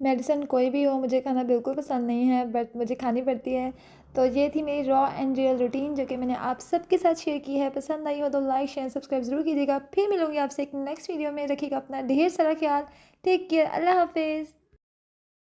Medicine कोई भी हो मुझे खाना बिल्कुल पसंद नहीं है, बट मुझे खानी पड़ती है। तो ये थी मेरी रॉ एंड रियल रूटीन जो कि मैंने आप सबके साथ शेयर की है। पसंद आई हो तो लाइक शेयर सब्सक्राइब ज़रूर कीजिएगा। फिर मिलूँगी आपसे एक नेक्स्ट वीडियो में। रखिएगा अपना ढेर सारा ख्याल। Take care. अल्लाह हाफ़िज़।